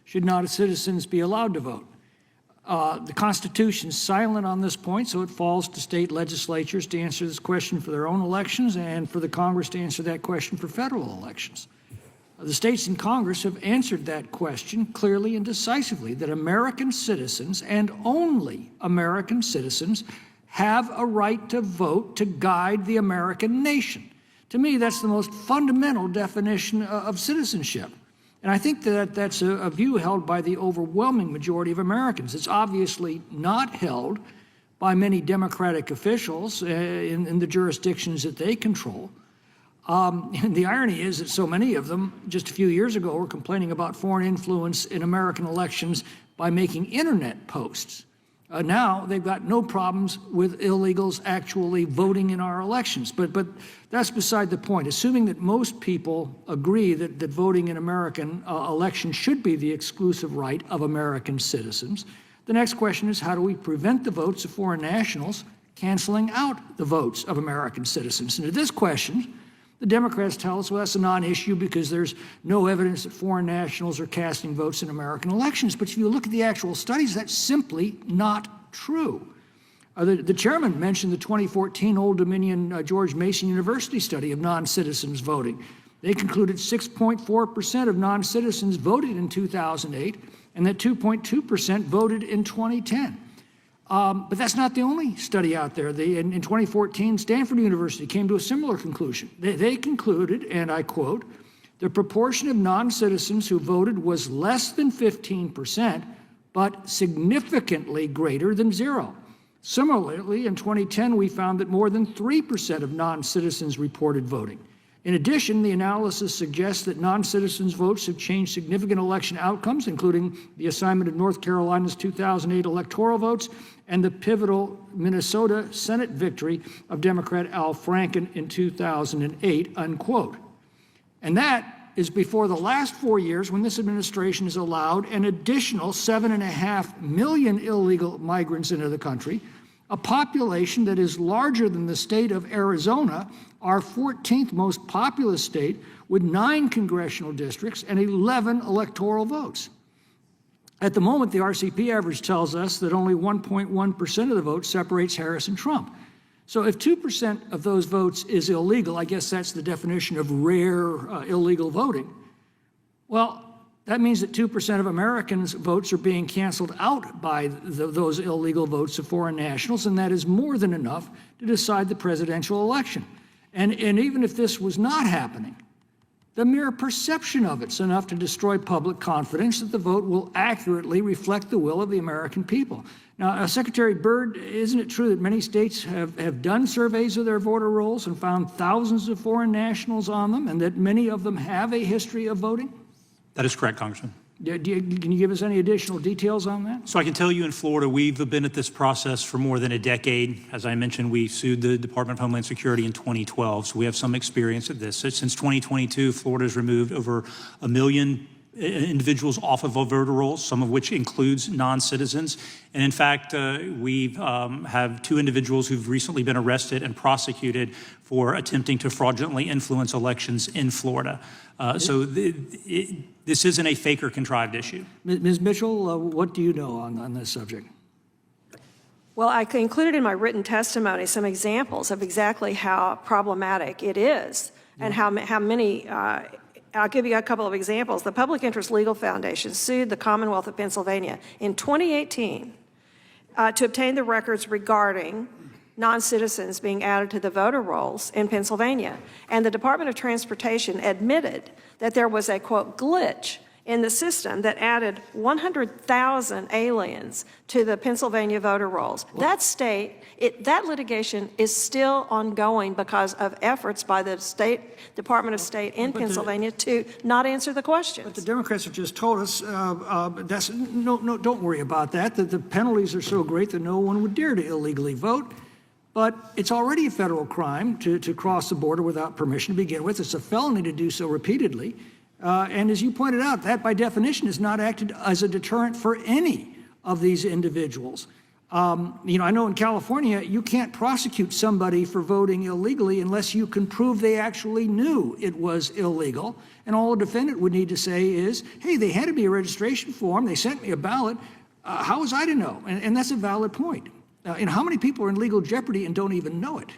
should not citizens be allowed to vote? The Constitution is silent on this point, so it falls to state legislatures to answer this question for their own elections and for the Congress to answer that question for federal elections. The states in Congress have answered that question clearly and decisively, that American citizens, and only American citizens, have a right to vote to guide the American nation. To me, that's the most fundamental definition of citizenship. And I think that that's a view held by the overwhelming majority of Americans. It's obviously not held by many Democratic officials in the jurisdictions that they control. And the irony is that so many of them, just a few years ago, were complaining about foreign influence in American elections by making internet posts. Now they've got no problems with illegals actually voting in our elections. But that's beside the point. Assuming that most people agree that voting in American elections should be the exclusive right of American citizens, the next question is, how do we prevent the votes of foreign nationals canceling out the votes of American citizens? And to this question, the Democrats tell us, well, that's a non-issue because there's no evidence that foreign nationals are casting votes in American elections. But if you look at the actual studies, that's simply not true. The chairman mentioned the 2014 Old Dominion George Mason University study of non-citizens voting. They concluded 6.4% of non-citizens voted in 2008, and that 2.2% voted in 2010. But that's not the only study out there. In 2014, Stanford University came to a similar conclusion. They concluded, and I quote, "The proportion of non-citizens who voted was less than 15%, but significantly greater than 0. Similarly, in 2010, we found that more than 3% of non-citizens reported voting. In addition, the analysis suggests that non-citizens' votes have changed significant election outcomes, including the assignment of North Carolina's 2008 electoral votes and the pivotal Minnesota Senate victory of Democrat Al Franken in 2008, unquote. And that is before the last 4 years when this administration has allowed an additional 7.5 million illegal migrants into the country, a population that is larger than the state of Arizona, our 14th most populous state, with 9 congressional districts and 11 electoral votes. At the moment, the RCP average tells us that only 1.1% of the vote separates Harris and Trump. So if 2% of those votes is illegal, I guess that's the definition of rare illegal voting, well, that means that 2% of Americans' votes are being canceled out by those illegal votes of foreign nationals, and that is more than enough to decide the presidential election. And even if this was not happening, the mere perception of it's enough to destroy public confidence that the vote will accurately reflect the will of the American people. Now, Secretary Byrd, isn't it true that many states have done surveys of their voter rolls and found thousands of foreign nationals on them, and that many of them have a history of voting? That is correct, Congressman. Can you give us any additional details on that? So I can tell you in Florida, we've been at this process for more than a decade. As I mentioned, we sued the Department of Homeland Security in 2012, so we have some experience at this. Since 2022, Florida has removed over 1 million individuals off of voter rolls, some of which includes non-citizens. And in fact, we have 2 individuals who've recently been arrested and prosecuted for attempting to fraudulently influence elections in Florida. So this isn't a fake or contrived issue. Ms. Mitchell, what do you know on this subject? Well, I included in my written testimony some examples of exactly how problematic it is and how many, I'll give you a couple of examples. The Public Interest Legal Foundation sued the Commonwealth of Pennsylvania in 2018 to obtain the records regarding non-citizens being added to the voter rolls in Pennsylvania. And the Department of Transportation admitted that there was a, quote, glitch in the system that added 100,000 aliens to the Pennsylvania voter rolls. That that litigation is still ongoing because of efforts by the Department of State in Pennsylvania to not answer the questions. But the Democrats have just told us, don't worry about that, that the penalties are so great that no one would dare to illegally vote. But it's already a federal crime to cross the border without permission to begin with. It's a felony to do so repeatedly. And as you pointed out, that by definition is not acted as a deterrent for any of these individuals. I know in California, you can't prosecute somebody for voting illegally unless you can prove they actually knew it was illegal. And all a defendant would need to say is, hey, they handed me a registration form, they sent me a ballot, how was I to know? And that's a valid point. And how many people are in legal jeopardy and don't even know it?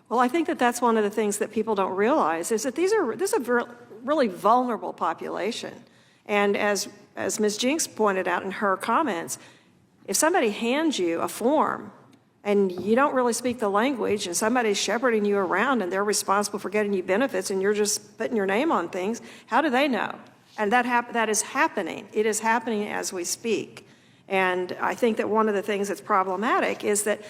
Well, I think that that's one of the things that people don't realize is that this is a really vulnerable population. And as Ms. Jinks pointed out in her comments, if somebody hands you a form and you don't really speak the language and somebody's shepherding you around and they're responsible for getting you benefits and you're just putting your name on things, how do they know? And that is happening. It is happening as we speak. And I think that one of the things that's problematic is that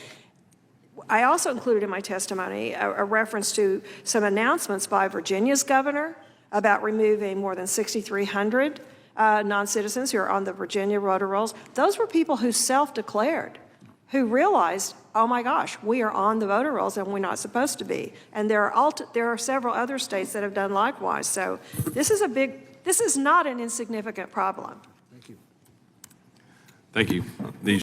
I also included in my testimony a reference to some announcements by Virginia's governor about removing more than 6,300 non-citizens who are on the Virginia voter rolls. Those were people who self-declared, who realized, oh my gosh, we are on the voter rolls and we're not supposed to be. And there are several other states that have done likewise. So this is not an insignificant problem. Thank you. Thank you.